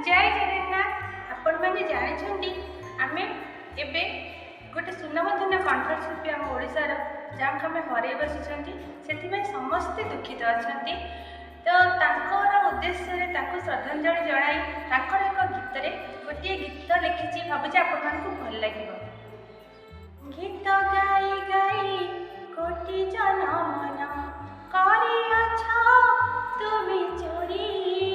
जय जगन्नाथ। आपण मैंने जानते आम एबे गोटे सुनामधन्य कंठशिल्पी आम ओडार जहाँ आम हर बसी से समस्ते दुखित अच्छा तो उद्देश्य श्रद्धांजलि जनाई एक गीत गोटे गीत लिखी भावुँ आपण भल लगे। गीत गाई गाई कोटि जन मन करियाछ तुमी चोरी